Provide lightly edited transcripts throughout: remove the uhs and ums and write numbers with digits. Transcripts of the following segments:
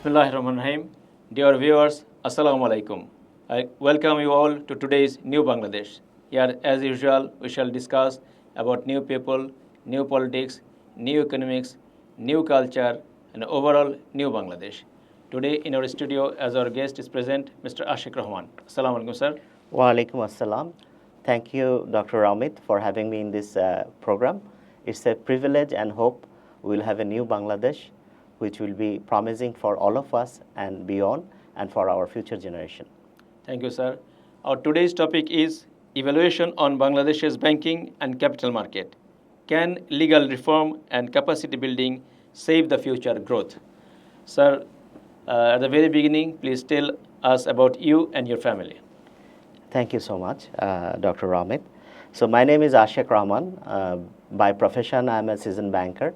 Bismillahirrahmanirrahim. Dear viewers, Assalamu alaikum. I welcome you all to today's New Bangladesh. Here, as usual, we shall discuss about new people, new politics, new economics, new culture, and overall new Bangladesh. Today in our studio, as our guest is present, Mr. Asheq Rahman. Assalamu alaikum, sir. Wa alaikum assalam. Thank you, Dr. Ramit, for having me in this program. It's a privilege and hope we'll have a new Bangladesh, which will be promising for all of us and beyond, and for our future generation. Thank you, sir. Our today's topic is evaluation on Bangladesh's banking and capital market. Can legal reform and capacity building save the future growth? Sir, at the very beginning, please tell us about you and your family. Thank you so much, Dr. Ramit. So my name is Asheq Rahman. By profession, I'm a seasoned banker.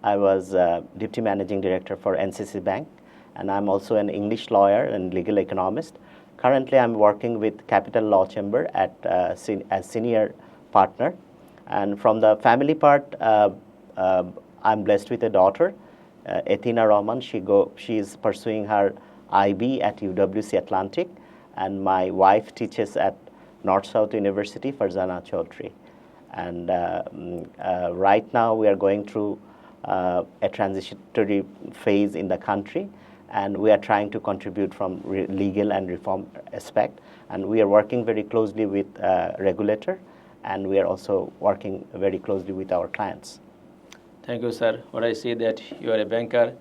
I was Deputy Managing Director for NCC Bank, and I'm also an English lawyer and legal economist. Currently, I'm working with Capital Law Chamber as senior partner. And from the family part, I'm blessed with a daughter, Athena Rahman. She is pursuing her IB at UWC Atlantic, and my wife teaches at North-South University, Farzana Chaudhry. And right now, we are going through a transitory phase in the country, and we are trying to contribute from legal and reform aspect, and we are working very closely with regulator, and we are also working very closely with our clients. Thank you, sir. What I see that you are a banker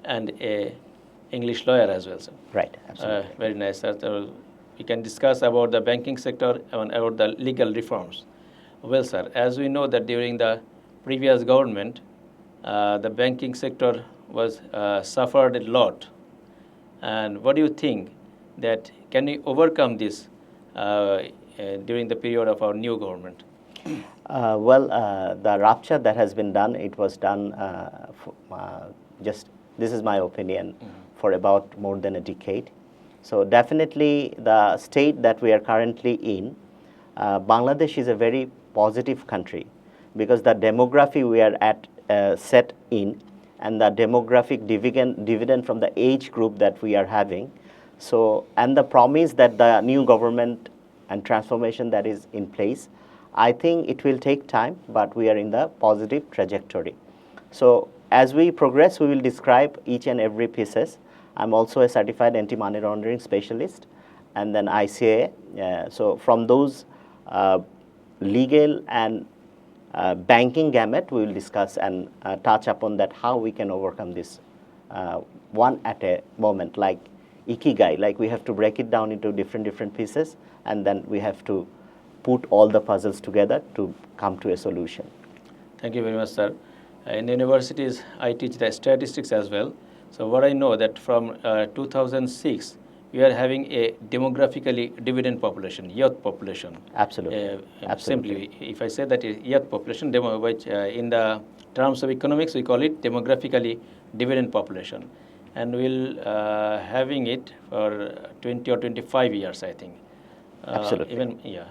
and a English lawyer as well, sir. Right, absolutely. Very nice, sir. So we can discuss about the banking sector and about the legal reforms. Well, sir, as we know that during the previous government, the banking sector was suffered a lot. And what do you think that can we overcome this during the period of our new government? The rupture that has been done, it was done this is my opinion, for about more than a decade. So definitely the state that we are currently in, Bangladesh is a very positive country, because the demography we are at set in, and the demographic dividend from the age group that we are having. So, and the promise that the new government and transformation that is in place, I think it will take time, but we are in the positive trajectory. So as we progress, we will describe each and every pieces. I'm also a certified anti-money laundering specialist, and then ICA. So from those legal and banking gamut, we will discuss and touch upon that how we can overcome this one at a moment, like ikigai, like we have to break it down into different pieces, and then we have to put all the puzzles together to come to a solution. Thank you very much, sir. In universities, I teach the statistics as well. So what I know that from 2006, we are having a demographically dividend population, youth population. Absolutely. Simply, if I say that youth population, which in the terms of economics, we call it demographically dividend population. And we'll having it for 20 or 25 years, I think. Absolutely.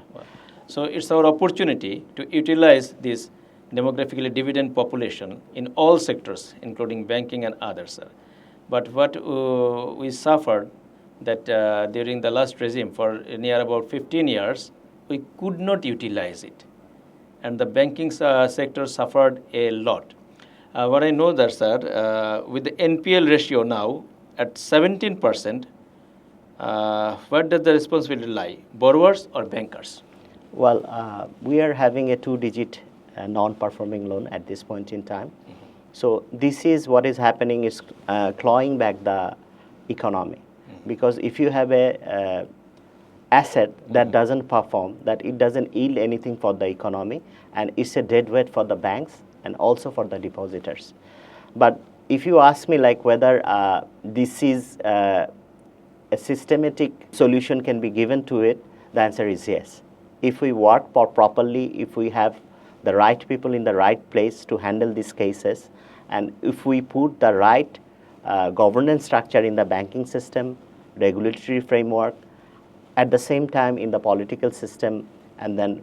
So it's our opportunity to utilize this demographically dividend population in all sectors, including banking and others, sir. But what we suffered that during the last regime for near about 15 years, we could not utilize it. And the banking sector suffered a lot. What I know that, sir, with the NPL ratio now at 17%, where does the responsibility lie, borrowers or bankers? Well, we are having a two-digit non-performing loan at this point in time. So this is what is happening, is clawing back the economy. Because if you have a asset that doesn't perform, that it doesn't yield anything for the economy, and it's a dead weight for the banks and also for the depositors. But if you ask me like whether this is a systematic solution can be given to it, the answer is yes. If we work properly, if we have the right people in the right place to handle these cases, and if we put the right governance structure in the banking system, regulatory framework, at the same time in the political system, and then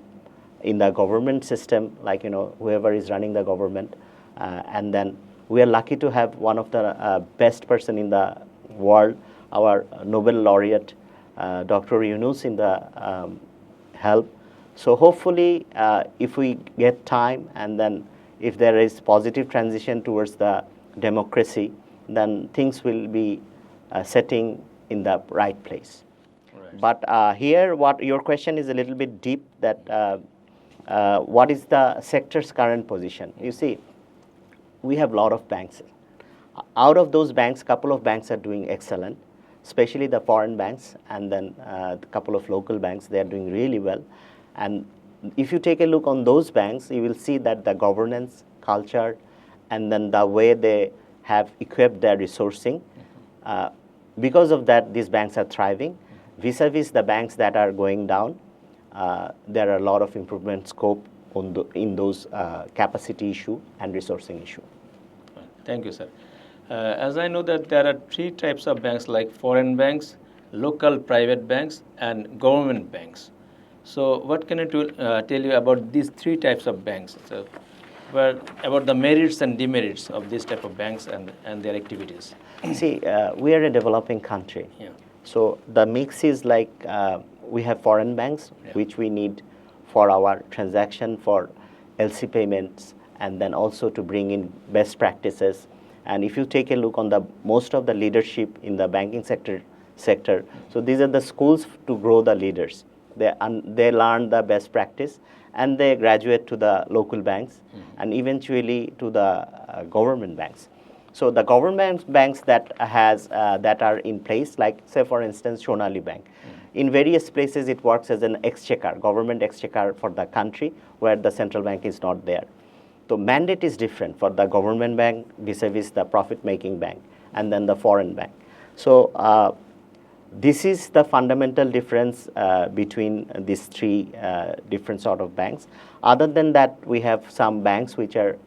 in the government system, like, you know, whoever is running the government, and then we are lucky to have one of the best person in the world, our Nobel laureate, Dr. Yunus in the help. So hopefully, if we get time and then if there is positive transition towards the democracy, then things will be setting in the right place. Right. But here, what your question is a little bit deep, that what is the sector's current position? You see, we have a lot of banks. Out of those banks, couple of banks are doing excellent, especially the foreign banks, and then a couple of local banks, they are doing really well. And if you take a look on those banks, you will see that the governance, culture, and then the way they have equipped their resourcing, because of that, these banks are thriving. Vis-a-vis the banks that are going down, there are a lot of improvement scope in those capacity issue and resourcing issue. Thank you, sir. As I know that there are three types of banks, like foreign banks, local private banks, and government banks. So what can I tell you about these three types of banks? So, about the merits and demerits of this type of banks and their activities. See, we are a developing country. Yeah. So the mix is like we have foreign banks, Yeah. which we need for our transaction, for LC payments, and then also to bring in best practices. And if you take a look on the most of the leadership in the banking sector, so these are the schools to grow the leaders. They learn the best practice, and they graduate to the local banks, and eventually to the government banks. So the government banks that are in place, like say for instance Sonali Bank, in various places it works as an exchequer, government exchequer for the country, where the central bank is not there. So mandate is different for the government bank vis-a-vis the profit-making bank, and then the foreign bank. So this is the fundamental difference between these three different sort of banks. Other than that, we have some banks which are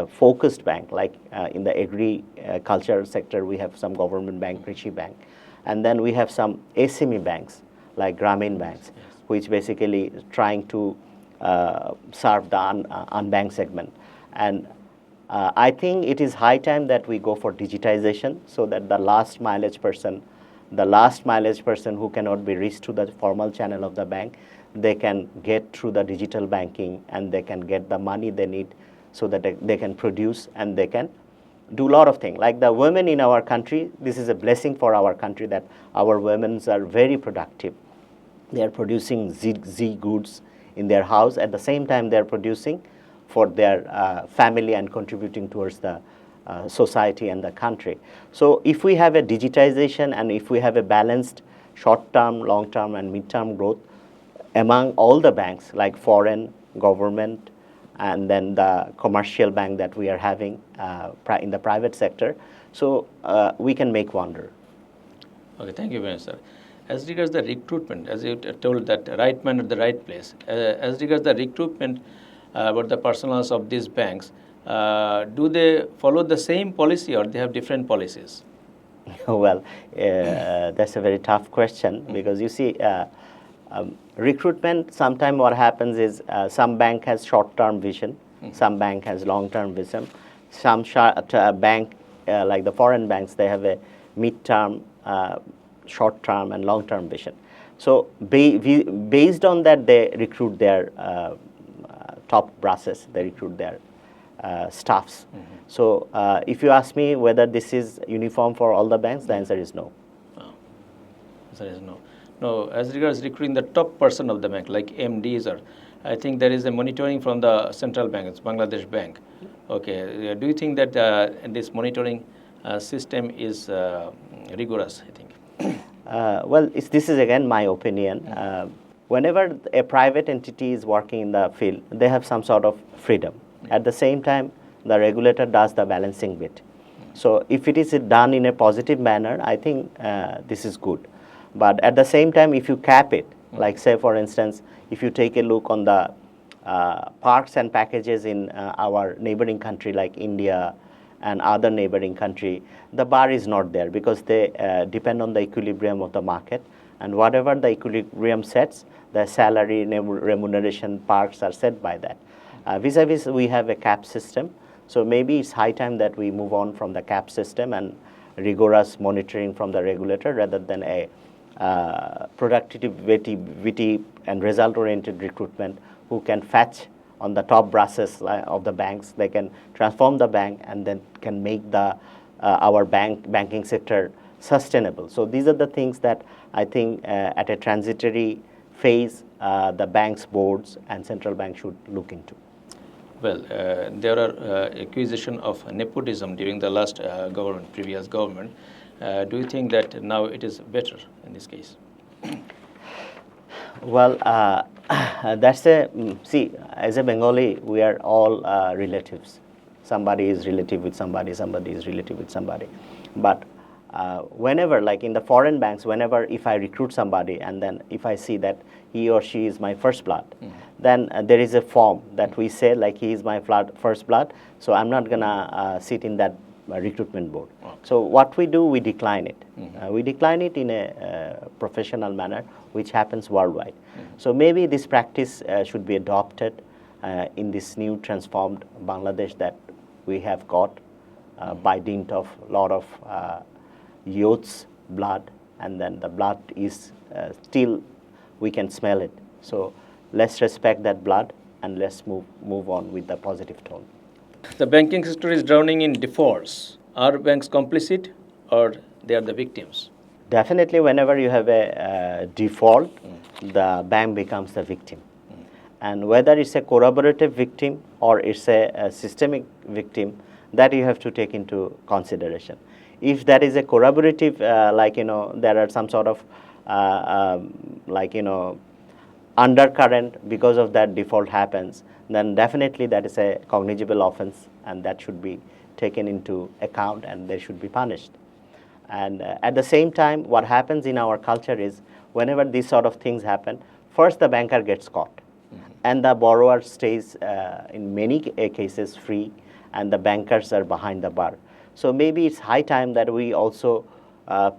focused bank, like in the agriculture sector, we have some government bank, Krishi Bank. And then we have some SME banks, like Ramit banks, which basically trying to serve the unbanked segment. And I think it is high time that we go for digitization, so that the last mileage person who cannot be reached to the formal channel of the bank, they can get through the digital banking, and they can get the money they need, so that they can produce and they can do a lot of things. Like the women in our country, this is a blessing for our country that our women are very productive. They are producing Z goods in their house. At the same time, they are producing for their family and contributing towards the society and the country. So if we have a digitization, and if we have a balanced short-term, long-term, and mid-term growth among all the banks, like foreign, government, and then the commercial bank that we are having in the private sector, so we can make wonder. Okay, thank you very much, sir. As regards the recruitment, as you told, that right man at the right place, as regards the recruitment about the personals of these banks, do they follow the same policy, or they have different policies? Well, that's a very tough question, because you see, recruitment, sometimes what happens is some bank has short-term vision, some bank has long-term vision, some bank, like the foreign banks, they have a mid-term, short-term, and long-term vision. So based on that, they recruit their top brasses, they recruit their staffs. So if you ask me whether this is uniform for all the banks, the answer is no. Answer is no. No, as regards recruiting the top person of the bank, like MDs, or I think there is a monitoring from the central bank, it's Bangladesh Bank. Okay, do you think that this monitoring system is rigorous, I think? Well, this is again my opinion. Whenever a private entity is working in the field, they have some sort of freedom. At the same time, the regulator does the balancing bit. So if it is done in a positive manner, I think this is good. But at the same time, if you cap it, like say for instance, if you take a look on the parks and packages in our neighboring country like India and other neighboring country, the bar is not there, because they depend on the equilibrium of the market, and whatever the equilibrium sets, the salary, remuneration, parks are set by that. Vis-a-vis, we have a cap system, so maybe it's high time that we move on from the cap system, and rigorous monitoring from the regulator rather than a productivity and result-oriented recruitment who can fetch on the top brasses of the banks. They can transform the bank and then can make the our banking sector sustainable. So these are the things that I think at a transitory phase the banks, boards, and central bank should look into. Well, there are accusation of nepotism during the last previous government. Do you think that now it is better in this case? Well, that's see, as a Bengali, we are all relatives. Somebody is relative with somebody, somebody is relative with somebody. But whenever, like in the foreign banks, whenever if I recruit somebody and then if I see that he or she is my first blood, then there is a form that we say like he is my first blood, so I'm not gonna sit in that recruitment board. Okay. So what we do, we decline it. We decline it in a professional manner, which happens worldwide. So maybe this practice should be adopted in this new transformed Bangladesh that we have got by dint of a lot of youth's blood, and then the blood is still, we can smell it. So let's respect that blood and let's move on with the positive tone. The banking sector is drowning in defaults. Are banks complicit or they are the victims? Definitely, whenever you have a default, the bank becomes the victim. And whether it's a corroborative victim or it's a systemic victim, that you have to take into consideration. If that is a corroborative, there are some sort of undercurrent because of that default happens, then definitely that is a cognizable offense and that should be taken into account and they should be punished. And at the same time, what happens in our culture is whenever these sort of things happen, first the banker gets caught and the borrower stays in many cases free and the bankers are behind the bar. So maybe it's high time that we also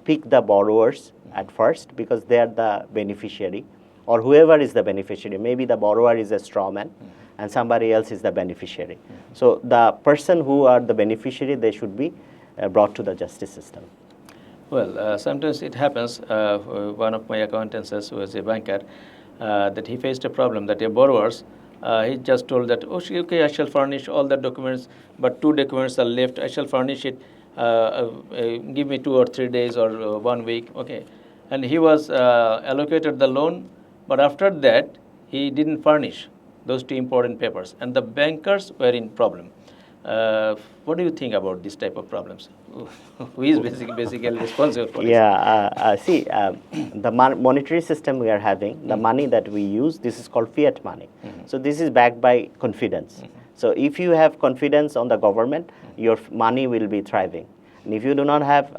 pick the borrowers at first because they are the beneficiary, or whoever is the beneficiary. Maybe the borrower is a straw man and somebody else is the beneficiary. So the person who are the beneficiary, they should be brought to the justice system. Well, sometimes it happens, one of my acquaintances who was a banker, that he faced a problem that a borrowers, he just told that, oh, okay, I shall furnish all the documents, but 2 documents are left, I shall furnish it, give me 2 or 3 days or 1 week, okay. And he was allocated the loan, but after that, he didn't furnish those 2 important papers, and the bankers were in problem. What do you think about this type of problems? Who is basically responsible for this? Yeah, see, the monetary system we are having, the money that we use, this is called fiat money. So this is backed by confidence. So if you have confidence on the government, your money will be thriving. And if you do not have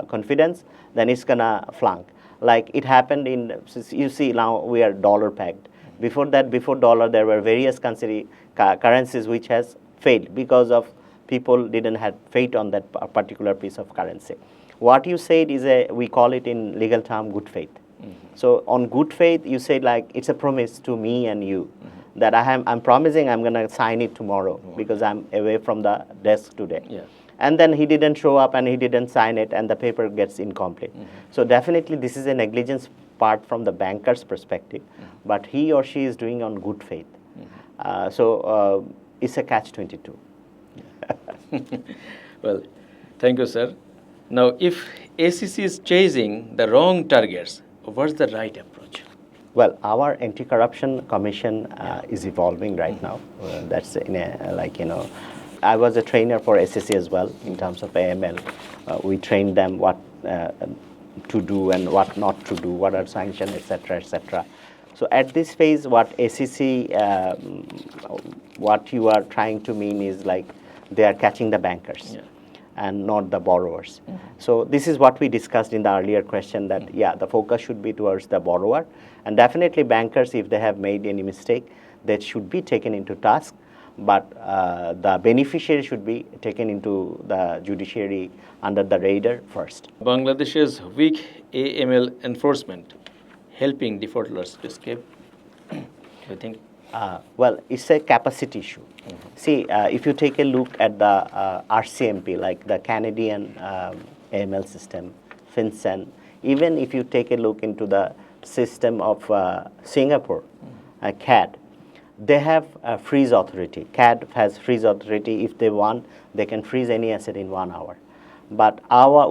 confidence, then it's gonna flunk. Like it happened in, you see now we are dollar pegged. Before that, before dollar, there were various currencies which has failed because of people didn't have faith on that particular piece of currency. What you said is we call it in legal term, good faith. So on good faith, you say like, it's a promise to me and you that I'm promising I'm gonna sign it tomorrow because I'm away from the desk today. Yeah. And then he didn't show up and he didn't sign it and the paper gets incomplete. So definitely this is a negligence part from the banker's perspective, but he or she is doing on good faith. So it's a catch-22. Well, thank you, sir. Now, if ACC is chasing the wrong targets, what's the right approach? Well, our anti-corruption commission is evolving right now. That's in a, I was a trainer for SSC as well in terms of AML. We trained them what to do and what not to do, what are sanctions, etc., etc. So at this phase, what ACC, what you are trying to mean is like they are catching the bankers and not the borrowers. So this is what we discussed in the earlier question that, the focus should be towards the borrower. And definitely bankers, if they have made any mistake, that should be taken into task. But the beneficiary should be taken into the judiciary under the radar first. Bangladesh's weak AML enforcement helping defaulters to escape, I think? Well, it's a capacity issue. See, if you take a look at the RCMP, like the Canadian AML system, FinCEN, even if you take a look into the system of Singapore, CAD, they have a freeze authority. CAD has freeze authority. If they want, they can freeze any asset in 1 hour. But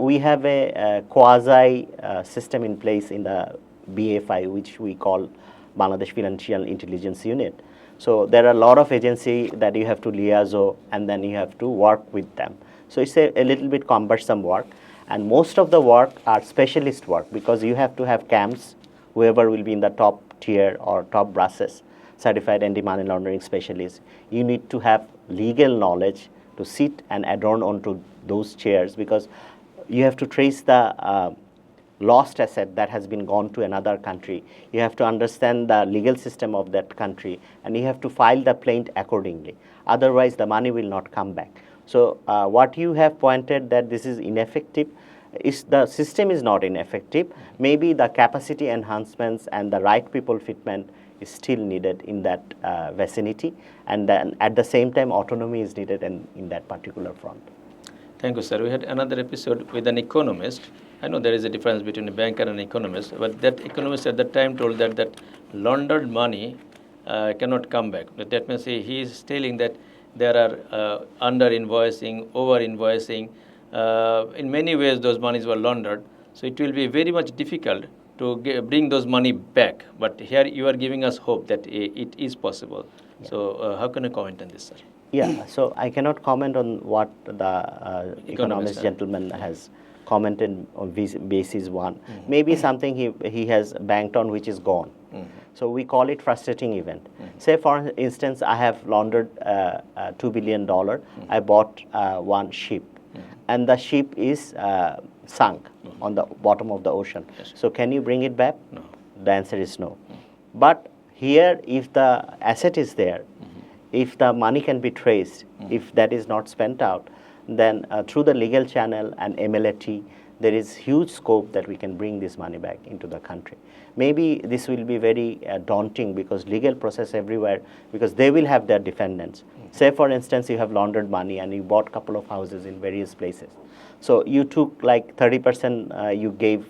we have a quasi system in place in the BFI, which we call Bangladesh Financial Intelligence Unit. So there are a lot of agencies that you have to liaise and then you have to work with them. So it's a little bit cumbersome work, and most of the work are specialist work because you have to have CAMs, whoever will be in the top tier or top brasses, certified anti-money laundering specialists. You need to have legal knowledge to sit and adorn onto those chairs because you have to trace the lost asset that has been gone to another country. You have to understand the legal system of that country, and you have to file the plaint accordingly. Otherwise, the money will not come back. So what you have pointed that this is ineffective, is the system is not ineffective. Maybe the capacity enhancements and the right people fitment is still needed in that vicinity, and then at the same time autonomy is needed in that particular front. Thank you, sir. We had another episode with an economist. I know there is a difference between a banker and an economist, but that economist at that time told that laundered money cannot come back. But that means he is telling that there are under-invoicing, over-invoicing. In many ways, those monies were laundered. So it will be very much difficult to bring those money back. But here you are giving us hope that it is possible. Yeah. So how can you comment on this, sir? Yeah, so I cannot comment on what the economist gentleman has commented on basis one. Mm-hmm. Maybe something he has banked on which is gone. Mm-hmm. So we call it frustrating event. Mm-hmm. Say for instance, I have laundered $2 billion. Mm-hmm. I bought one ship, mm-hmm. and the ship is sunk mm-hmm. on the bottom of the ocean. Yes. So can you bring it back? No. The answer is no. Mm-hmm. But here, if the asset is there, mm-hmm. if the money can be traced, mm-hmm. if that is not spent out, then through the legal channel and MLAT, there is huge scope that we can bring this money back into the country. Maybe this will be very daunting because legal process everywhere, because they will have their defendants. Mm-hmm. Say for instance, you have laundered money and you bought a couple of houses in various places. So you took like 30% you gave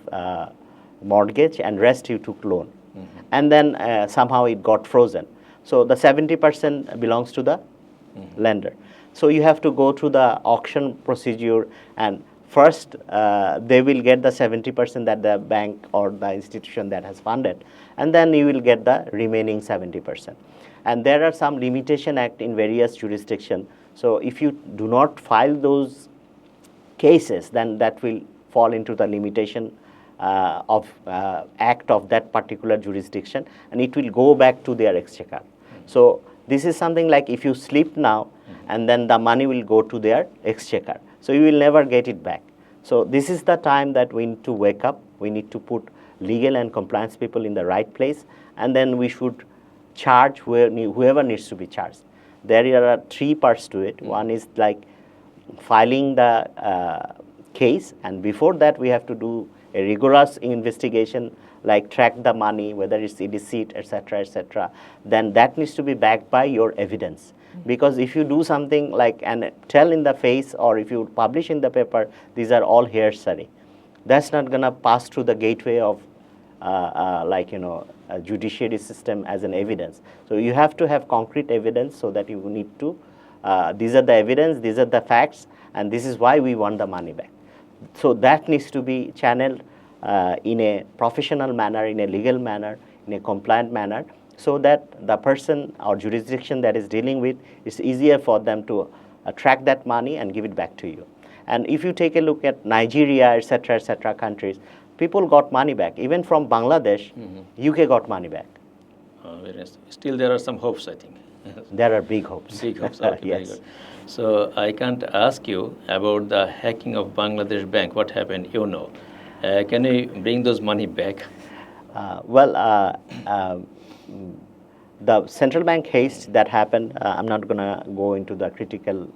mortgage and rest you took loan. Mm-hmm. And then somehow it got frozen. So the 70% belongs to the mm-hmm. lender. So you have to go through the auction procedure, and first they will get the 70% that the bank or the institution that has funded, and then you will get the remaining 70%. And there are some limitation act in various jurisdictions. So if you do not file those cases, then that will fall into the limitation of act of that particular jurisdiction, and it will go back to their exchequer. Mm-hmm. So this is something like if you sleep now, mm-hmm. and then the money will go to their exchequer. So you will never get it back. So this is the time that we need to wake up. We need to put legal and compliance people in the right place, and then we should charge whoever needs to be charged. There are three parts to it. Mm-hmm. One is like filing the case, and before that we have to do a rigorous investigation, like track the money, whether it's illicit, etc., etc. Then that needs to be backed by your evidence. Because if you do something like and tell in the face, or if you publish in the paper, these are all hearsay. That's not gonna pass through the gateway of a judiciary system as an evidence. So you have to have concrete evidence, so that you need to. These are the evidence, these are the facts, and this is why we want the money back. So that needs to be channeled in a professional manner, in a legal manner, in a compliant manner, so that the person or jurisdiction that is dealing with, it's easier for them to track that money and give it back to you. And if you take a look at Nigeria, etc., countries, people got money back. Even from Bangladesh, mm-hmm. UK got money back. Still, there are some hopes, I think. There are big hopes. Big hopes. Okay, yes. So I can't ask you about the hacking of Bangladesh Bank. What happened? You know. Can you bring those money back? The central bank haste that happened, I'm not going to go into the critical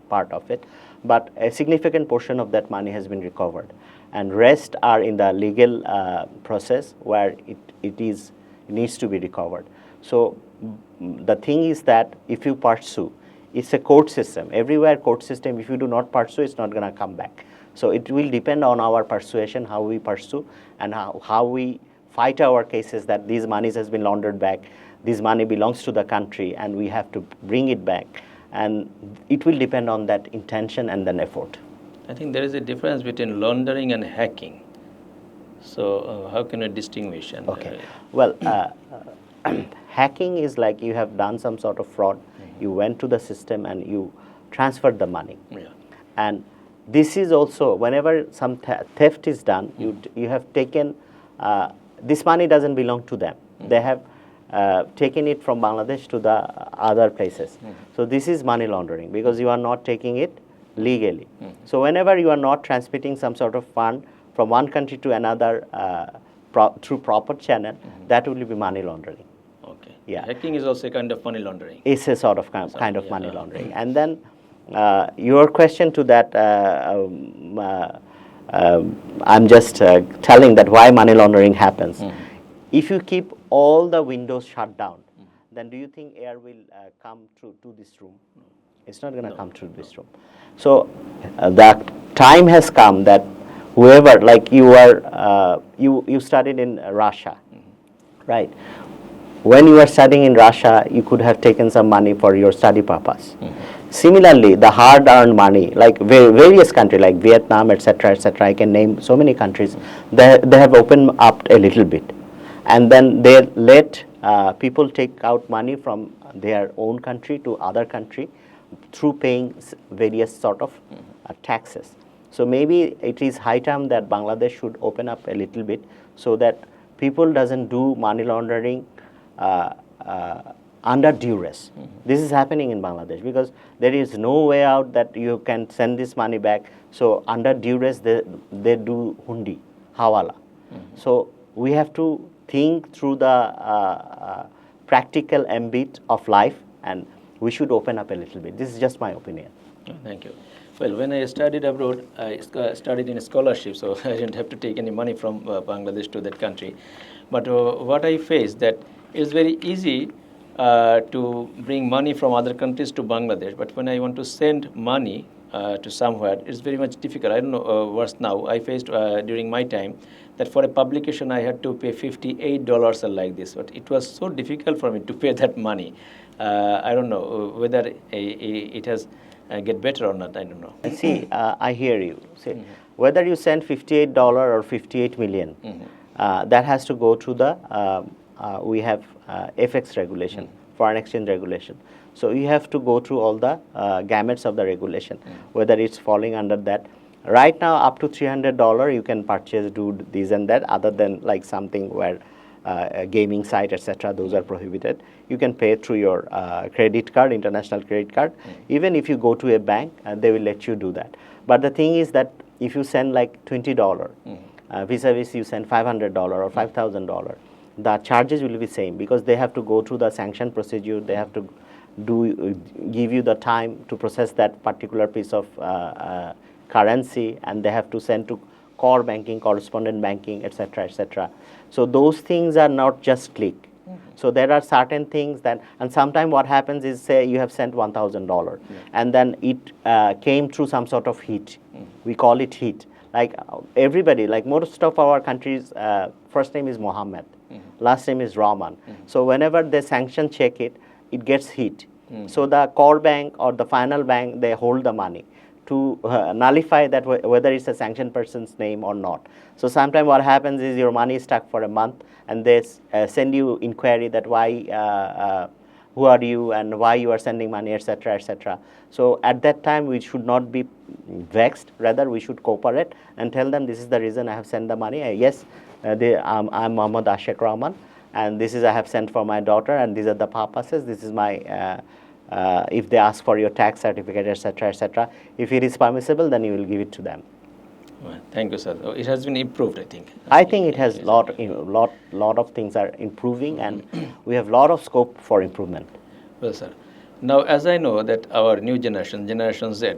part of it, but a significant portion of that money has been recovered. And rest are in the legal process where it needs to be recovered. So the thing is that if you pursue, it's a court system. Everywhere court system, if you do not pursue, it's not going to come back. So it will depend on our persuasion, how we pursue, and how we fight our cases that these monies has been laundered back, this money belongs to the country, and we have to bring it back. And it will depend on that intention and then effort. I think there is a difference between laundering and hacking. So how can you distinguish? And, okay. Well, hacking is like you have done some sort of fraud. You went to the system and you transferred the money. Yeah. And this is also, whenever some theft is done, you have taken, this money doesn't belong to them. They have taken it from Bangladesh to the other places. So this is money laundering because you are not taking it legally. So whenever you are not transmitting some sort of fund from one country to another through proper channel, that will be money laundering. Okay. Yeah. Hacking is also a kind of money laundering. It's a sort of kind of money laundering. And then your question to that, I'm just telling that why money laundering happens. If you keep all the windows shut down, then do you think air will come to this room? It's not going to come to this room. So the time has come that whoever, like you are, you studied in Russia, right? When you were studying in Russia, you could have taken some money for your study purpose. Similarly, the hard-earned money, like various countries, like Vietnam, etc., I can name so many countries, they have opened up a little bit. And then they let people take out money from their own country to other country through paying various sort of taxes. So maybe it is high time that Bangladesh should open up a little bit so that people doesn't do money laundering under duress. This is happening in Bangladesh because there is no way out that you can send this money back. So under duress, they do hundi, hawala. So we have to think through the practical ambit of life, and we should open up a little bit. This is just my opinion. Thank you. Well, when I studied abroad, I studied in a scholarship, so I didn't have to take any money from Bangladesh to that country. But what I faced that it's very easy to bring money from other countries to Bangladesh. But when I want to send money to somewhere, it's very much difficult. I don't know what's now. I faced during my time that for a publication I had to pay $58 or like this. But it was so difficult for me to pay that money. I don't know whether it has get better or not. I don't know. See, I hear you. See, whether you send $58 or 58 million, that has to go to the we have FX regulation, foreign exchange regulation. So you have to go through all the gamuts of the regulation, whether it's falling under that. Right now, up to $300, you can purchase, do this and that, other than like something where a gaming site, etc., those are prohibited. You can pay through your credit card, international credit card. Even if you go to a bank, they will let you do that. But the thing is that if you send like $20, vis-a-vis you send $500 or $5,000, the charges will be same because they have to go through the sanction procedure. They have to give you the time to process that particular piece of currency, and they have to send to core banking, correspondent banking, etc., etc. So those things are not just click. So there are certain things that, and sometimes what happens is, say you have sent $1,000, and then it came through some sort of hit. We call it hit. Like everybody, like most of our countries, first name is Mohammed, last name is Rahman. So whenever they sanction check it, it gets hit. So the core bank or the final bank, they hold the money to nullify that whether it's a sanctioned person's name or not. So sometimes what happens is your money is stuck for a month, and they send you inquiry that why, who are you and why you are sending money, etc., etc. So at that time, we should not be vexed. Rather, we should cooperate and tell them this is the reason I have sent the money. Yes, I'm Muhammad Asheq Rahman, and this is I have sent for my daughter, and these are the purposes. This is my if they ask for your tax certificate, etc., etc. If it is permissible, then you will give it to them. Well, thank you, sir. It has been improved, I think. I think it has lot of things are improving, and we have lot of scope for improvement. Well, sir. Now, as I know that our new generation, Generation Z,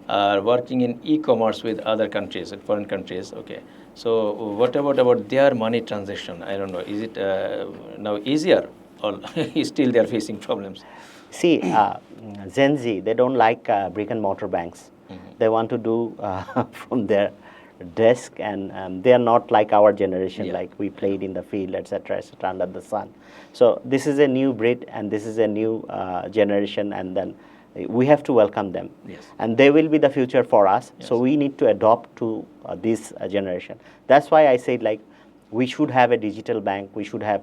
are working in e-commerce with other countries, foreign countries. Okay. So, what about their money transaction? I don't know. Is it now easier, all still they are facing problems? See, Gen Z, they don't like brick and mortar banks. They want to do from their desk, and they are not like our generation, Yeah. like we played in the field, etc., under the sun. So this is a new breed, and this is a new generation, and then we have to welcome them. Yes. And they will be the future for us. Yes. So we need to adopt to this generation. That's why I said, like, we should have a digital bank. We should have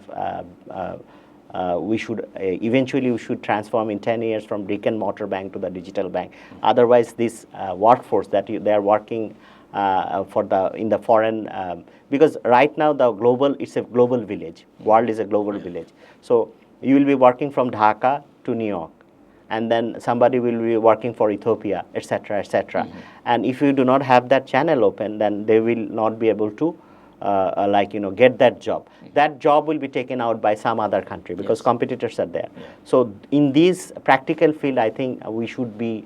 eventually we should transform in 10 years from brick and mortar bank to the digital bank. Otherwise, this workforce that they are working in the foreign, because right now it's a global village. World is a global village. So you will be working from Dhaka to New York, and then somebody will be working for Ethiopia, etc., etc. And if you do not have that channel open, then they will not be able to get that job. That job will be taken out by some other country because competitors are there. So in this practical field, I think we should be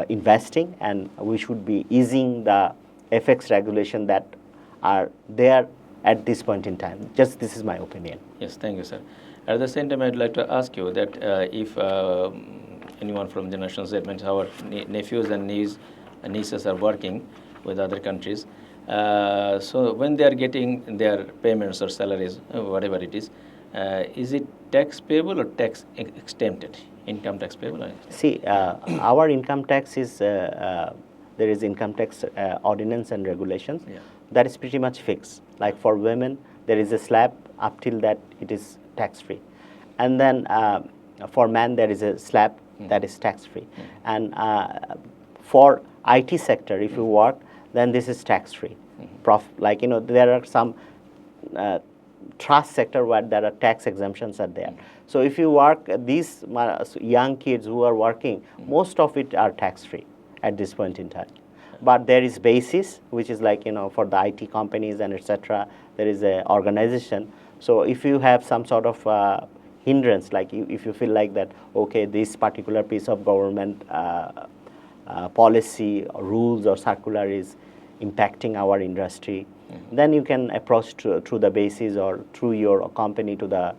investing, and we should be easing the FX regulation that are there at this point in time. Just this is my opinion. Yes, thank you, sir. At the same time, I'd like to ask you that if anyone from Generation Z, means our nephews and nieces are working with other countries, so when they are getting their payments or salaries, whatever it is it tax payable or tax exempted? Income tax payable? See, our income tax is, there is income tax ordinance and regulations. That is pretty much fixed. Like for women, there is a slab up till that it is tax-free. And then for men, there is a slab that is tax-free. And for IT sector, if you work, then this is tax-free. There are some trust sector where there are tax exemptions are there. So if you work, these young kids who are working, most of it are tax-free at this point in time. But there is basis, which is like, for the IT companies and etc., there is a organization. So if you have some sort of hindrance, like if you feel like that, okay, this particular piece of government policy or rules or circular is impacting our industry, then you can approach through the basis or through your company to the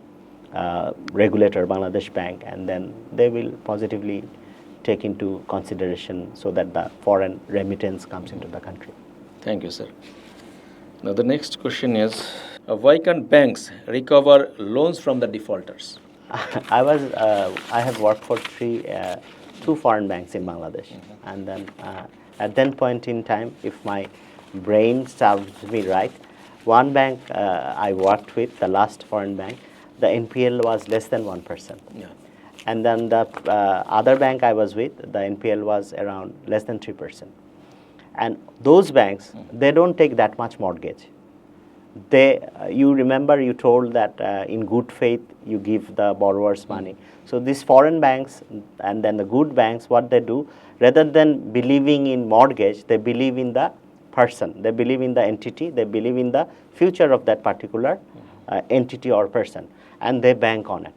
regulator, Bangladesh Bank, and then they will positively take into consideration so that the foreign remittance comes into the country. Thank you, sir. Now the next question is, why can't banks recover loans from the defaulters? I have worked for two foreign banks in Bangladesh, and then at that point in time, if my brain serves me right, one bank I worked with, the last foreign bank, the NPL was less than 1%. And then the other bank I was with, the NPL was around less than 3%. And those banks, they don't take that much mortgage. You remember you told that in good faith you give the borrowers money. So these foreign banks and then the good banks, what they do, rather than believing in mortgage, they believe in the person, they believe in the entity, they believe in the future of that particular entity or person, and they bank on it.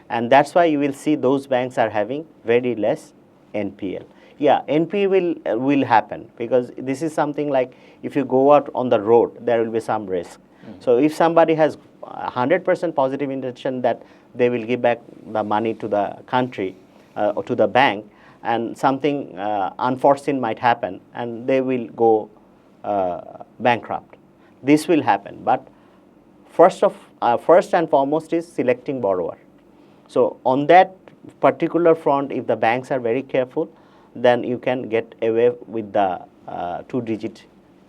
And that's why you will see those banks are having very less NPL. Yeah, NPL will happen because this is something like if you go out on the road, there will be some risk. So if somebody has 100% positive intention that they will give back the money to the country or to the bank, and something unforeseen might happen and they will go bankrupt. This will happen. But first and foremost is selecting borrower. So on that particular front, if the banks are very careful, then you can get away with the 2-digit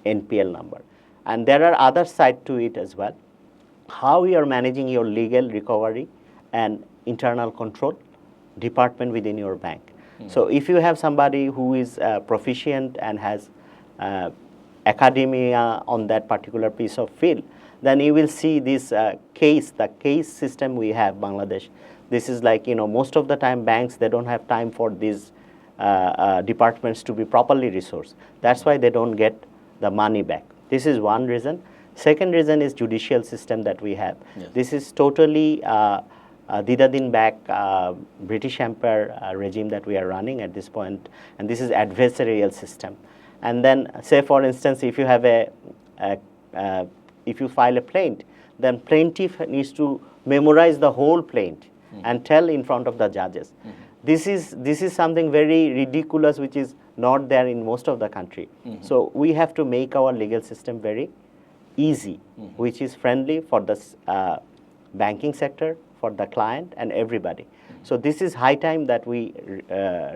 NPL number. And there are other side to it as well. How you are managing your legal recovery and internal control department within your bank. So if you have somebody who is proficient and has academia on that particular piece of field, then you will see this the case system we have Bangladesh. This is like, most of the time banks, they don't have time for these departments to be properly resourced. That's why they don't get the money back. This is one reason. Second reason is judicial system that we have. This is totally Didadin back British Empire regime that we are running at this point, and this is adversarial system. And then say for instance, if you have if you file a plaint, then plaintiff needs to memorize the whole plaint and tell in front of the judges. This is something very ridiculous, which is not there in most of the country. So we have to make our legal system very easy, which is friendly for the banking sector, for the client, and everybody. So this is high time that we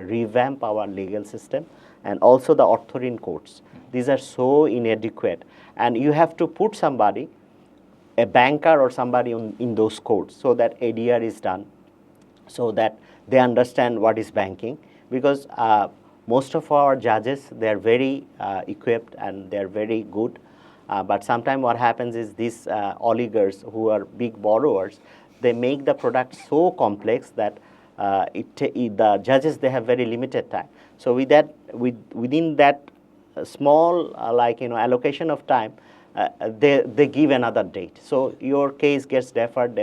revamp our legal system, and also the authoring courts. These are so inadequate, and you have to put somebody, a banker or somebody in those courts, so that ADR is done, so that they understand what is banking, because most of our judges, they are very equipped and they are very good, but sometimes what happens is these oligarchs who are big borrowers, they make the product so complex that the judges, they have very limited time. So within that small allocation of time, they give another date. So your case gets deferred.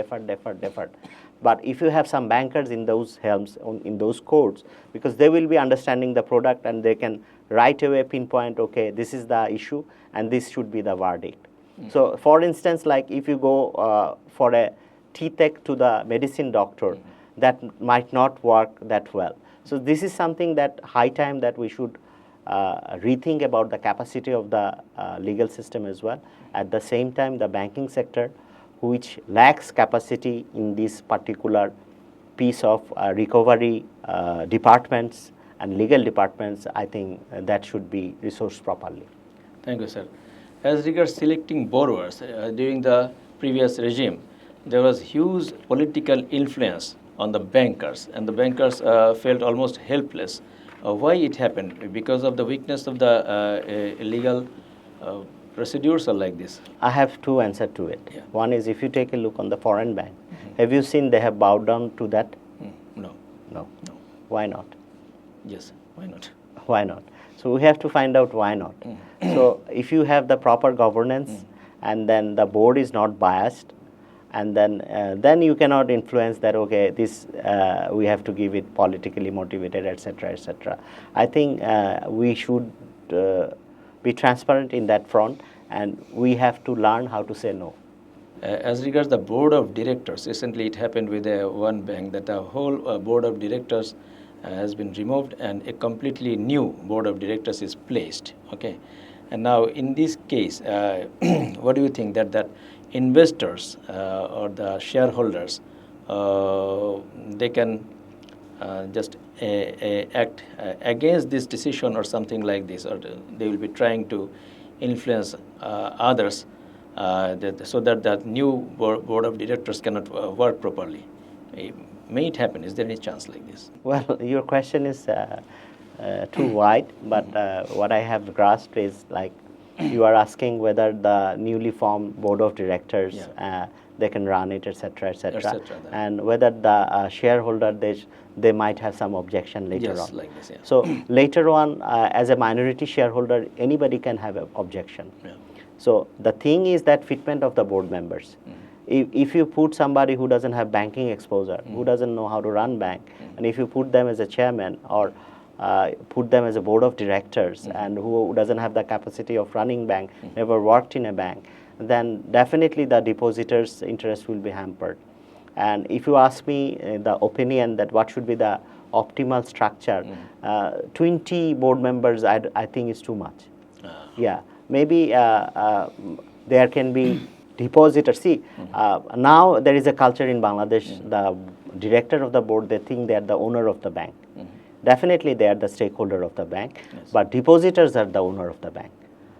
But if you have some bankers in those helms, in those courts, because they will be understanding the product and they can right away pinpoint, okay, this is the issue and this should be the verdict. So for instance, like if you go for a T-Tech to the medicine doctor, that might not work that well. So this is something that high time that we should rethink about the capacity of the legal system as well. At the same time, the banking sector, which lacks capacity in this particular piece of recovery departments and legal departments, I think that should be resourced properly. Thank you, sir. As regards selecting borrowers, during the previous regime, there was huge political influence on the bankers, and the bankers felt almost helpless. Why it happened? Because of the weakness of the legal procedures are like this? I have two answers to it. Yeah. One is, if you take a look on the foreign bank, have you seen they have bowed down to that? No. No. Why not? Yes, why not? Why not? So we have to find out why not. So if you have the proper governance and then the board is not biased, and then you cannot influence that, okay, this we have to give it politically motivated, etc., etc. I think we should be transparent in that front, and we have to learn how to say no. As regards the board of directors, recently it happened with one bank that the whole board of directors has been removed and a completely new board of directors is placed. Okay, and now in this case, what do you think that investors or the shareholders, they can just act against this decision or something like this, or they will be trying to influence others so that the new board of directors cannot work properly? May it happen? Is there any chance like this? Well, your question is too wide, but what I have grasped is, like, you are asking whether the newly formed board of directors, they can run it, etc., etc., and whether the shareholder, they might have some objection later on. Like this, yeah. So later on, as a minority shareholder, anybody can have an objection. Yeah. So the thing is that fitment of the board members. If you put somebody who doesn't have banking exposure, who doesn't know how to run bank, and if you put them as a chairman or put them as a board of directors, and who doesn't have the capacity of running bank, never worked in a bank, then definitely the depositors' interest will be hampered. And if you ask me the opinion that what should be the optimal structure, 20 board members, I think is too much. Yeah, maybe there can be depositors. See, now there is a culture in Bangladesh, the director of the board, they think they are the owner of the bank. Definitely they are the stakeholder of the bank, but depositors are the owner of the bank.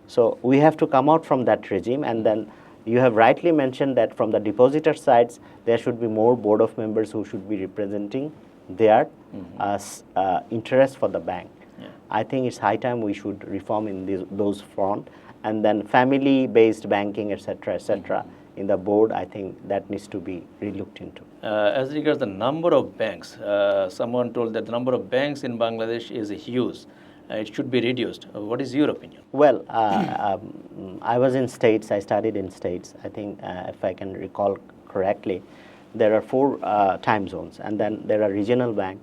So we have to come out from that regime, and then you have rightly mentioned that from the depositor sides, there should be more board of members who should be representing their interest for the bank. I think it's high time we should reform in those front, and then family-based banking, etc., etc., in the board, I think that needs to be relooked into. As regards the number of banks, someone told that the number of banks in Bangladesh is huge. It should be reduced. What is your opinion? Well, I was in States. I studied in States. I think, if I can recall correctly, there are 4 time zones, and then there are regional bank,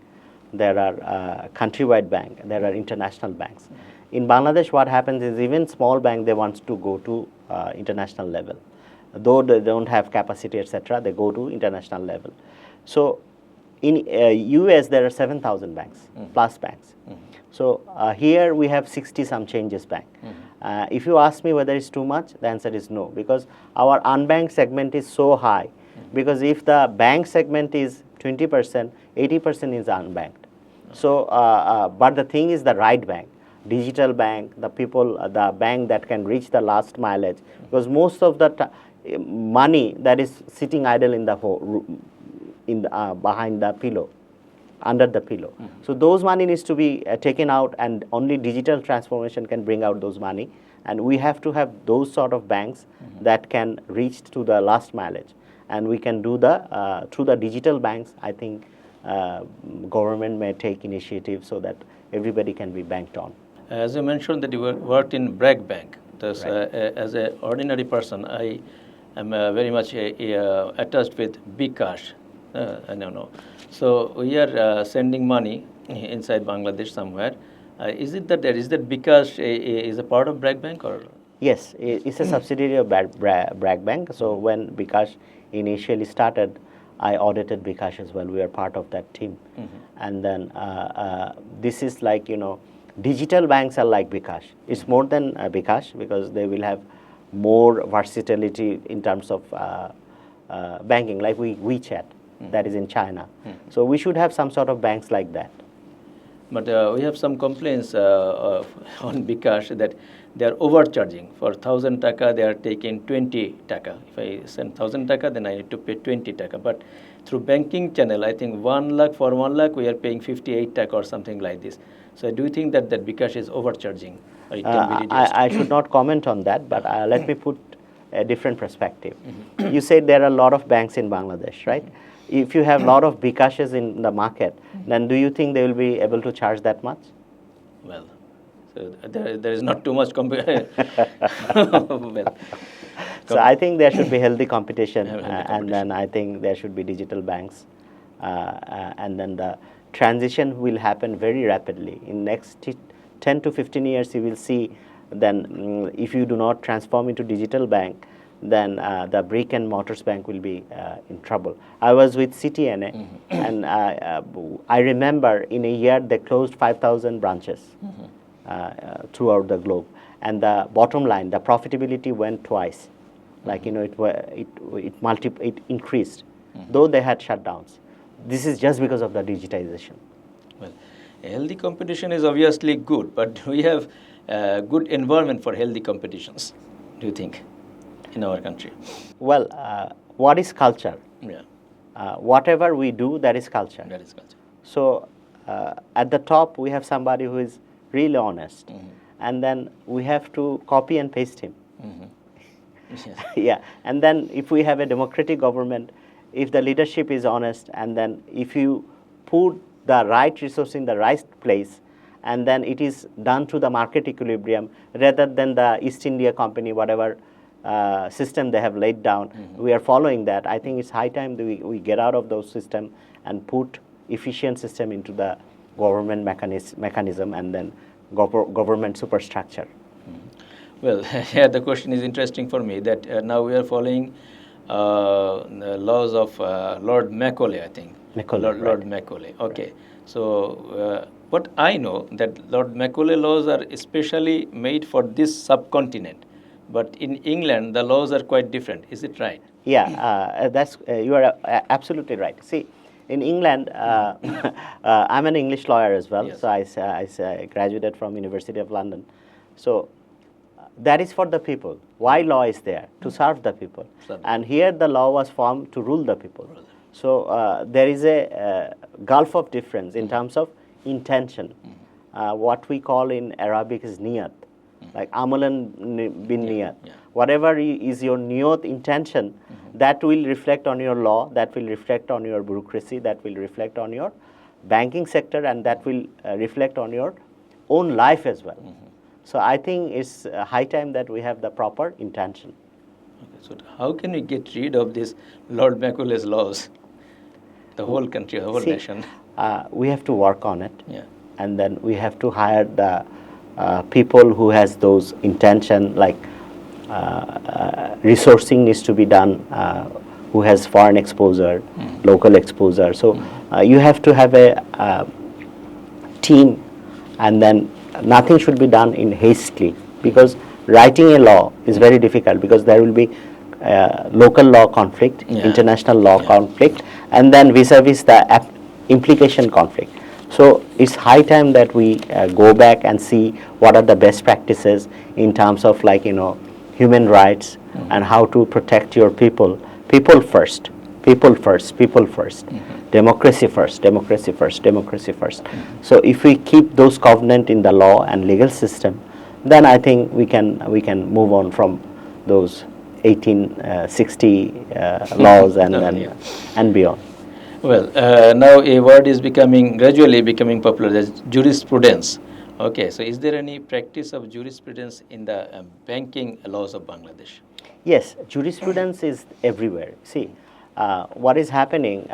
there are countrywide bank, there are international banks. In Bangladesh, what happens is even small bank, they want to go to international level. though they don't have capacity, etc., they go to international level. So in US, there are 7,000 banks, plus banks. So here we have 60 some changes bank. If you ask me whether it's too much, the answer is no, because our unbanked segment is so high. Because if the bank segment is 20%, 80% is unbanked. So, but the thing is the right bank, digital bank, the people, the bank that can reach the last mileage. Because most of the money that is sitting idle in the behind the pillow, under the pillow. So those money needs to be taken out, and only digital transformation can bring out those money. And we have to have those sort of banks that can reach to the last mileage. And we can do the through the digital banks. I think government may take initiative so that everybody can be banked on. As you mentioned that you worked in Bragg Bank. Thus, Right. As an ordinary person, I am very much attached with bKash. I don't know. So we are sending money inside Bangladesh somewhere. Is it that bKash is a part of Bragg Bank, or? Yes, it's a subsidiary of Bragg Bank. So when bKash initially started, I audited bKash as well. We are part of that team. And then this is like, digital banks are like bKash. It's more than bKash, because they will have more versatility in terms of banking, like WeChat, that is in China. So we should have some sort of banks like that. But we have some complaints on bKash that they are overcharging. For 1,000 taka, they are taking 20 taka. If I send 1,000 taka, then I need to pay 20 taka. But through banking channel, I think 1 lakh, for 1 lakh, we are paying 58 taka or something like this. So do you think that bKash is overcharging, or it can be reduced? I should not comment on that, but let me put a different perspective. You said there are a lot of banks in Bangladesh, right? If you have a lot of bKashes in the market, then do you think they will be able to charge that much? Well, so there is not too much well, so I think there should be healthy competition, and then I think there should be digital banks, and then the transition will happen very rapidly. In next 10 to 15 years, you will see then if you do not transform into digital bank, then the brick and mortars bank will be in trouble. I was with CTNA, and I remember in a year they closed 5,000 branches throughout the globe, and the bottom line, the profitability went twice. Like it increased, though they had shutdowns. This is just because of the digitization. Well, a healthy competition is obviously good, but do we have a good environment for healthy competitions, do you think, in our country? Well, what is culture? Yeah. Whatever we do, that is culture. That is culture. So at the top, we have somebody who is really honest, and then we have to copy and paste him. Yes. Yeah, and then if we have a democratic government, if the leadership is honest, and then if you put the right resource in the right place, and then it is done through the market equilibrium rather than the East India Company, whatever system they have laid down, we are following that. I think it's high time that we get out of those systems and put efficient system into the government mechanism and then government superstructure. Well, here the question is interesting for me, that now we are following the laws of Lord Macaulay, I think. Lord Macaulay. Okay. Right. So what I know that Lord Macaulay laws are especially made for this subcontinent, but in England the laws are quite different. Is it right? Yeah, that's you are absolutely right. See, in England, I'm an English lawyer as well. Yes. So I graduated from University of London. So that is for the people. Why law is there? To serve the people. And here the law was formed to rule the people. So there is a gulf of difference in terms of intention. What we call in Arabic is niyat, like amalan bin niyat. Whatever is your niyat intention, that will reflect on your law, that will reflect on your bureaucracy, that will reflect on your banking sector, and that will reflect on your own life as well. So I think it's high time that we have the proper intention. Okay, so how can we get rid of this Lord Macaulay's laws? The whole country, the whole nation. We have to work on it. Yeah. And then we have to hire the people who has those intention. Like resourcing needs to be done, who has foreign exposure, local exposure. So you have to have a team, and then nothing should be done in hastily, because writing a law is very difficult, because there will be local law conflict, international law conflict, and then vis-a-vis the implication conflict. So it's high time that we go back and see what are the best practices in terms of, like, human rights, and how to protect your people. People first, people first, people first. Democracy first, democracy first, democracy first. So if we keep those covenant in the law and legal system, then I think we can move on from those 1860 laws and beyond. Well, now a word is gradually becoming popular, that's jurisprudence. Okay, so is there any practice of jurisprudence in the banking laws of Bangladesh? Yes, jurisprudence is everywhere. See, what is happening,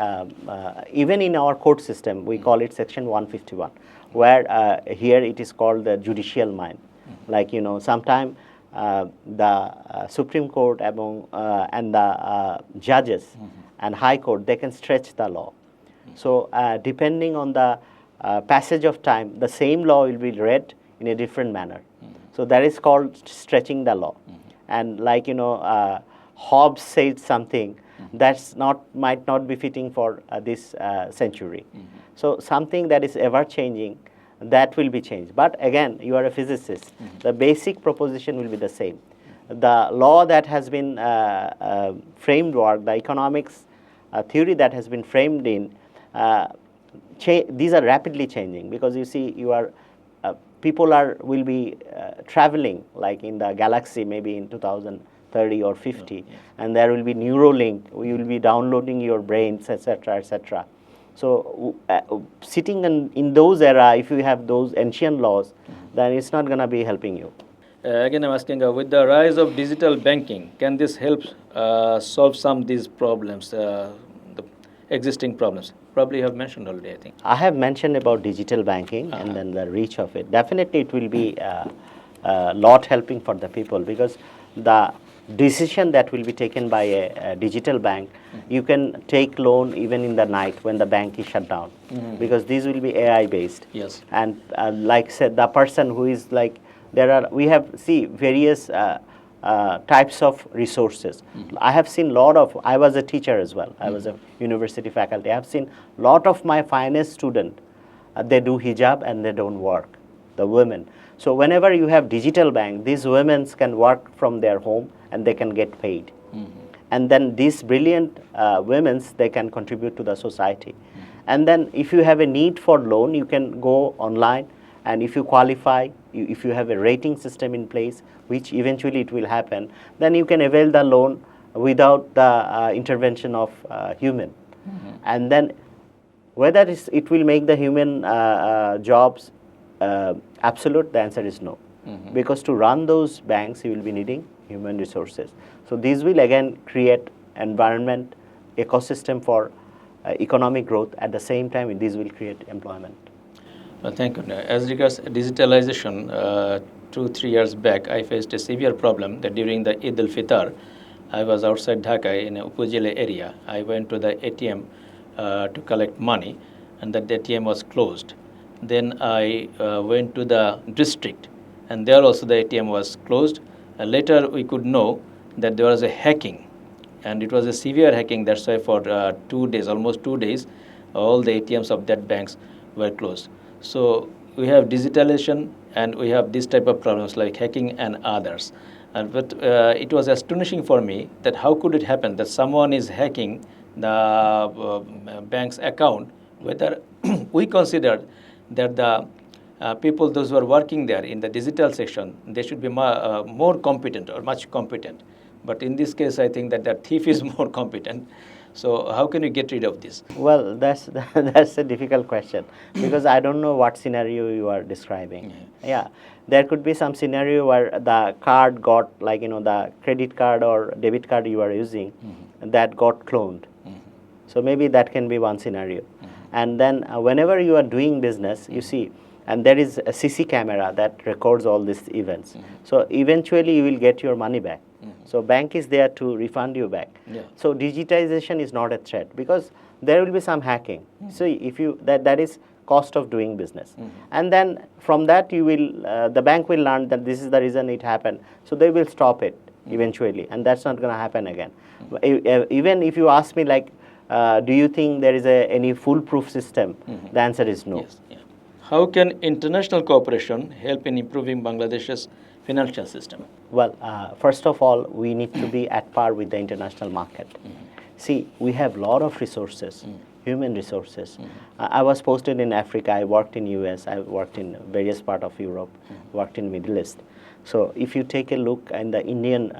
even in our court system, we call it Section 151, where here it is called the judicial mind. Like, sometime the Supreme Court and the judges and High Court, they can stretch the law. So depending on the passage of time, the same law will be read in a different manner. So that is called stretching the law. And like, Hobbes said something that's might not be fitting for this century. So something that is ever changing, that will be changed. But again, you are a physicist. The basic proposition will be the same. The law that has been framework, the economics theory that has been framed in, these are rapidly changing, because you see, people will be traveling, like in the galaxy, maybe in 2030 or 50, and there will be Neuralink. You will be downloading your brains, etc., etc. So sitting in those era, if you have those ancient laws, then it's not going to be helping you. Again, I'm asking, with the rise of digital banking, can this help solve some of these problems, the existing problems? Probably you have mentioned already, I think. I have mentioned about digital banking and then the reach of it. Definitely it will be a lot helping for the people, because the decision that will be taken by a digital bank, you can take loan even in the night when the bank is shut down, because these will be AI based. Yes. And like said, the person who is like, we have various types of resources. I have seen I was a teacher as well. I was a university faculty. I have seen lot of my finest students, they do hijab and they don't work, the women. So whenever you have digital bank, these women can work from their home and they can get paid. And then these brilliant women, they can contribute to the society. And then if you have a need for loan, you can go online, and if you qualify, if you have a rating system in place, which eventually it will happen, then you can avail the loan without the intervention of human. And then whether it will make the human jobs absolute, the answer is no. Because to run those banks, you will be needing human resources. So these will again create environment, ecosystem for economic growth. At the same time, these will create employment. Well, thank you. As regards digitalization, 2-3 years back, I faced a severe problem that during the Eid al-Fitr, I was outside Dhaka in a Upazila area. I went to the ATM to collect money, and that ATM was closed. Then I went to the district, and there also the ATM was closed. Later we could know that there was a hacking, and it was a severe hacking. That's why for 2 days, almost 2 days, all the ATMs of that banks were closed. So we have digitalization and we have this type of problems like hacking and others. But it was astonishing for me that how could it happen that someone is hacking the bank's account, whether we considered that the people, those who are working there in the digital section, they should be more competent or much competent. But in this case, I think that the thief is more competent. So how can you get rid of this? Well, that's a difficult question, because I don't know what scenario you are describing. Yeah, there could be some scenario where the card got, like, the credit card or debit card you are using, that got cloned. So maybe that can be one scenario. And then whenever you are doing business, you see, and there is a CC camera that records all these events. So eventually you will get your money back. So bank is there to refund you back. Yeah. So digitization is not a threat because there will be some hacking. So if you that is cost of doing business, and then from that you will the bank will learn that this is the reason it happened. So they will stop it eventually, and that's not going to happen again. Even if you ask me like, do you think there is any foolproof system? The answer is no. Yes. Yeah. How can international cooperation help in improving Bangladesh's financial system? Well, first of all, we need to be at par with the international market. See, we have a lot of resources, human resources. I was posted in Africa, I worked in US, I worked in various parts of Europe, worked in Middle East. So if you take a look at the Indian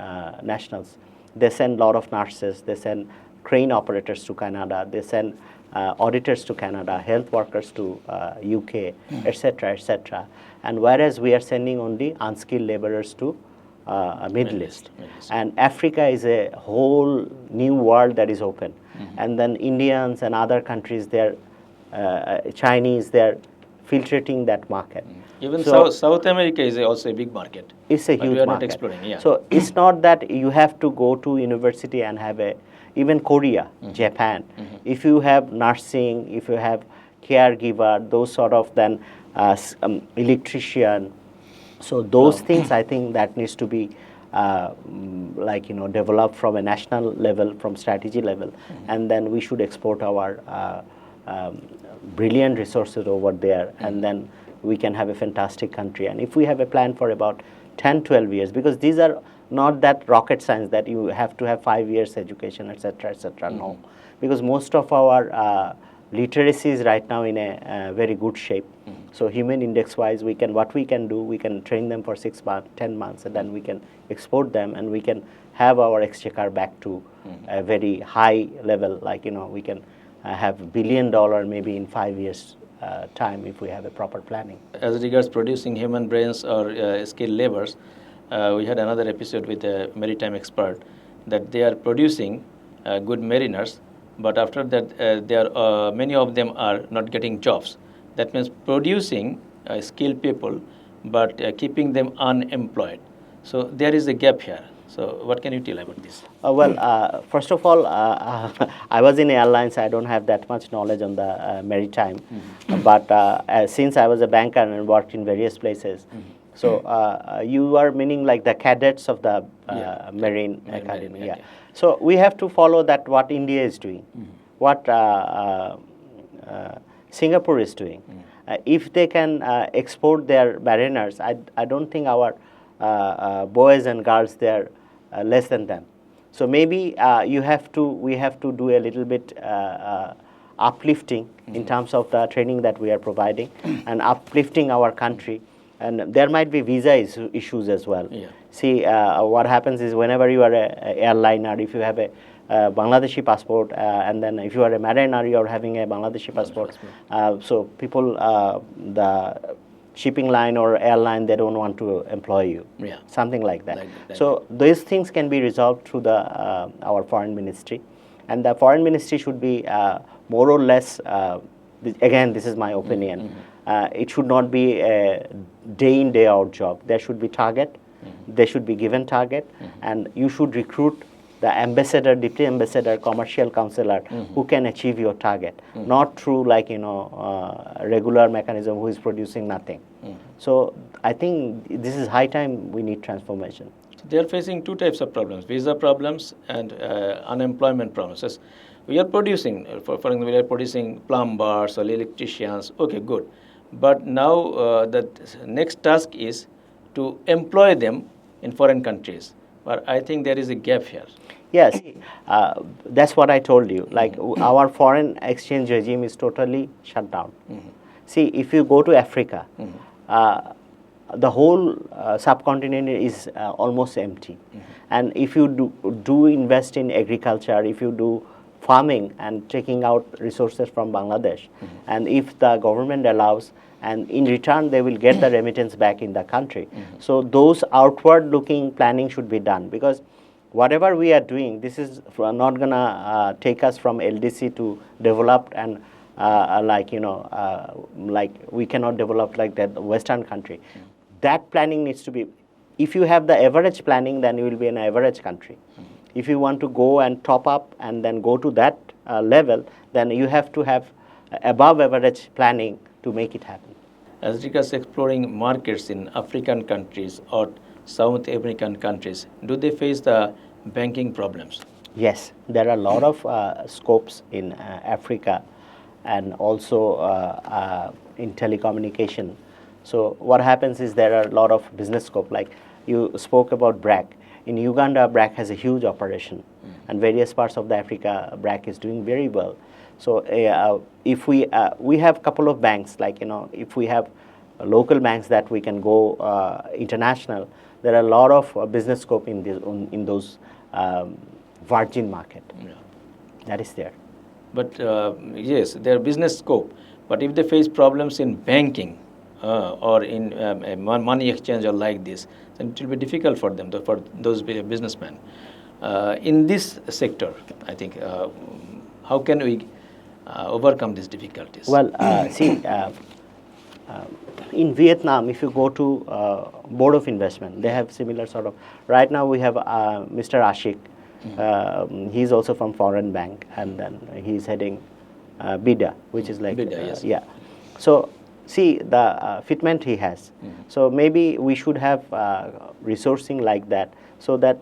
nationals, they send a lot of nurses, they send crane operators to Canada, they send auditors to Canada, health workers to UK, etc., etc. And whereas we are sending only unskilled laborers to Middle East. And Africa is a whole new world that is open. And then Indians and other countries, they're Chinese, they're filtrating that market. Even South America is also a big market. It's a huge we are market. Not exploring. Yeah. So it's not that you have to go to university and have even Korea, Japan. If you have nursing, if you have caregiver, those sort of then electrician. So those things I think that needs to be developed from a national level, from strategy level, and then we should export our brilliant resources over there, and then we can have a fantastic country. And if we have a plan for about 10, 12 years, because these are not that rocket science that you have to have 5 years education, etc., etc. No, because most of our literacy is right now in a very good shape. So human index wise, we can train them for 6 months, 10 months, and then we can export them, and we can have our exchequer back to a very high level, we can have $1 billion maybe in 5 years time if we have a proper planning. As regards producing human brains or skilled laborers, we had another episode with a maritime expert that they are producing good mariners, but after that many of them are not getting jobs. That means producing skilled people, but keeping them unemployed. So there is a gap here. So what can you tell about this? First of all, I was in airlines. I don't have that much knowledge on the maritime. But since I was a banker and worked in various places, so you are meaning like the cadets of the Marine Academy. Yeah. So we have to follow that what India is doing, what Singapore is doing. If they can export their mariners, I don't think our boys and girls they are less than them. So maybe we have to do a little bit uplifting in terms of the training that we are providing and uplifting our country. And there might be visa issues as well. Yeah. See, what happens is whenever you are an airliner, if you have a Bangladeshi passport, and then if you are a mariner, you are having a Bangladeshi passport. So people, the shipping line or airline, they don't want to employ you. Yeah. Something like that. So those things can be resolved through our foreign ministry, and the foreign ministry should be more or less. Again, this is my opinion. It should not be a day in, day out job. There should be target. They should be given target, and you should recruit the ambassador, deputy ambassador, commercial counselor who can achieve your target, not through regular mechanism who is producing nothing. So I think this is high time we need transformation. They are facing two types of problems: visa problems and unemployment problems. As we are producing, for example, we are producing plumbers or electricians. Okay, good. But now the next task is to employ them in foreign countries. But I think there is a gap here. Yes, that's what I told you. Like our foreign exchange regime is totally shut down. See, if you go to Africa, the whole subcontinent is almost empty. And if you do invest in agriculture, if you do farming and taking out resources from Bangladesh, and if the government allows, and in return they will get the remittance back in the country. So those outward looking planning should be done, because whatever we are doing, this is not gonna take us from LDC to developed and like like we cannot develop like that Western country. That planning needs to be. If you have the average planning, then you will be an average country. If you want to go and top up and then go to that level, then you have to have above average planning to make it happen. As regards exploring markets in African countries or South American countries, do they face the banking problems? Yes, there are a lot of scopes in Africa and also in telecommunication. So what happens is there are a lot of business scope. Like you spoke about BRAC. In Uganda, BRAC has a huge operation, and various parts of the Africa, BRAC is doing very well. So if we have a couple of banks, like if we have local banks that we can go international, there are a lot of business scope in those virgin market. Yeah. That is there. But yes, their business scope. But if they face problems in banking or in money exchange or like this, then it will be difficult for them, for those businessmen. In this sector, I think, how can we overcome these difficulties? Well, see, in Vietnam, if you go to Board of Investment, they have similar sort of. Right now, we have Mr. Asheq. He's also from foreign bank, and then he's heading BIDA, which is like BIDA, yes. Yeah. So see the fitment he has. So maybe we should have resourcing like that, so that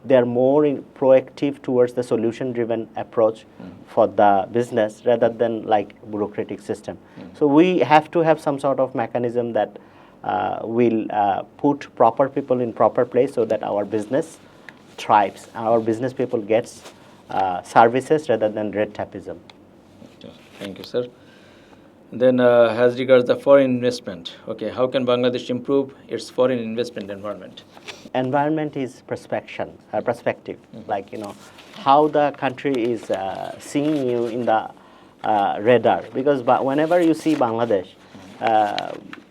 they are more proactive towards the solution-driven approach for the business rather than like bureaucratic system. So we have to have some sort of mechanism that will put proper people in proper place so that our business thrives, our business people gets services rather than red tapeism. Thank you, sir. Then as regards the foreign investment, okay, how can Bangladesh improve its foreign investment environment? Environment is perspective, like how the country is seeing you in the radar. Because whenever you see Bangladesh,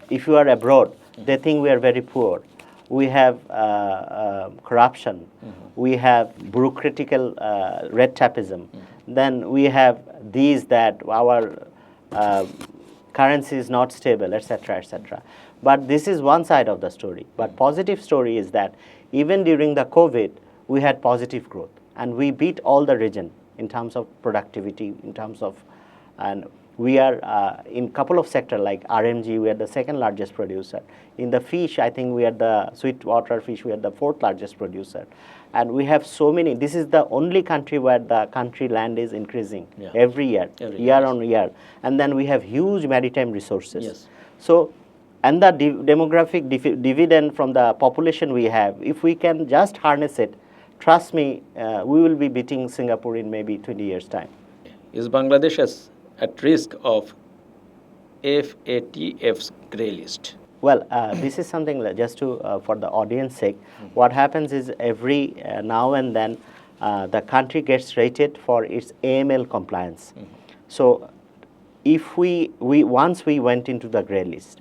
if you are abroad, they think we are very poor. We have corruption. We have bureaucratical red tapeism. Then we have these that our currency is not stable, etc., etc. But this is one side of the story. But positive story is that even during the COVID, we had positive growth, and we beat all the region in terms of productivity, in terms of, and we are in couple of sector like RMG, we are the second largest producer. In the fish, I think we are the sweetwater fish, we are the fourth largest producer. And we have so many. This is the only country where the country land is increasing every year, year on year. And then we have huge maritime resources. Yes. So, and the demographic dividend from the population we have, if we can just harness it, trust me, we will be beating Singapore in maybe 20 years' time. Is Bangladesh at risk of FATF's grey list? Well, this is something just to for the audience sake. What happens is every now and then the country gets rated for its AML compliance. So if we once we went into the grey list,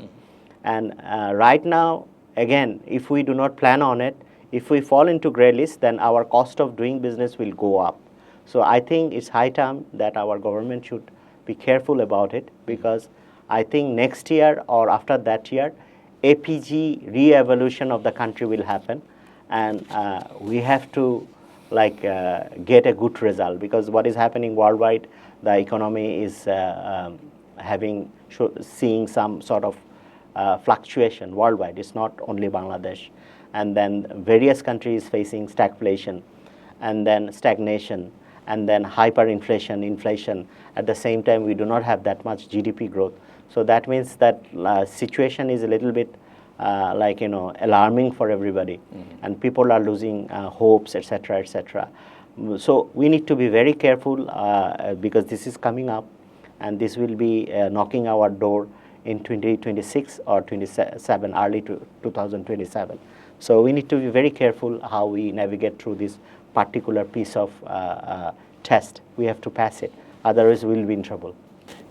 and right now again, if we do not plan on it, if we fall into grey list, then our cost of doing business will go up. So I think it's high time that our government should be careful about it, because I think next year or after that year, APG re-evolution of the country will happen, and we have to like get a good result, because what is happening worldwide, the economy is seeing some sort of fluctuation worldwide. It's not only Bangladesh, and then various countries facing stagflation, and then stagnation, and then hyperinflation, inflation. At the same time, we do not have that much GDP growth. So that means that situation is a little bit alarming for everybody, and people are losing hopes, etc., etc. So we need to be very careful because this is coming up, and this will be knocking our door in 2026 or 27, early to 2027. So we need to be very careful how we navigate through this particular piece of test. We have to pass it, otherwise we'll be in trouble.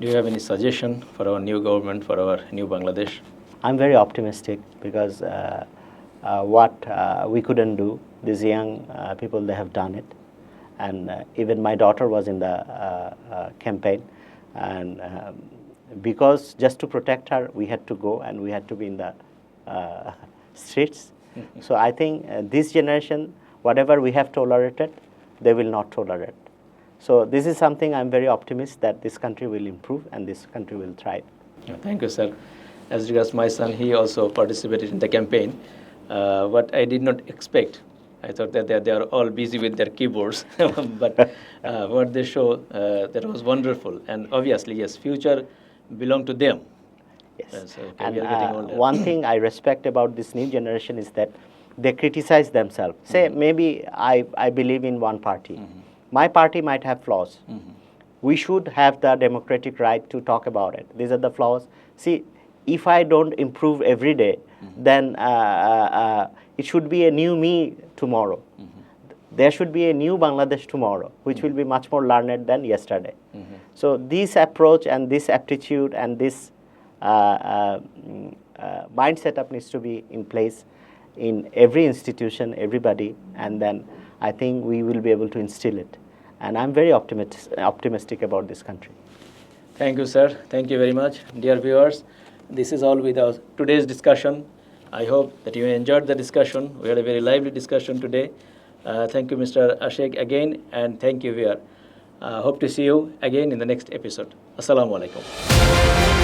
Do you have any suggestion for our new government, for our new Bangladesh? I'm very optimistic, because what we couldn't do, these young people, they have done it. And even my daughter was in the campaign. And because just to protect her, we had to go and we had to be in the streets. So I think this generation, whatever we have tolerated, they will not tolerate. So this is something I'm very optimistic that this country will improve and this country will thrive. Thank you, sir. As regards my son, he also participated in the campaign. What I did not expect, I thought that they are all busy with their keyboards, but what they show, that was wonderful. And obviously, yes, future belong to them. Yes. So, okay, And we are getting older. one thing I respect about this new generation is that they criticize themselves. Say, maybe I believe in one party. My party might have flaws. We should have the democratic right to talk about it. These are the flaws. See, if I don't improve every day, then it should be a new me tomorrow. There should be a new Bangladesh tomorrow, which will be much more learned than yesterday. So this approach and this aptitude and this mind setup needs to be in place in every institution, everybody, and then I think we will be able to instill it. And I'm very optimistic about this country. Thank you, sir. Thank you very much. Dear viewers, this is all with our today's discussion. I hope that you enjoyed the discussion. We had a very lively discussion today. Thank you, Mr. Asheq, again, and thank you, viewer. Hope to see you again in the next episode. Assalamu alaikum.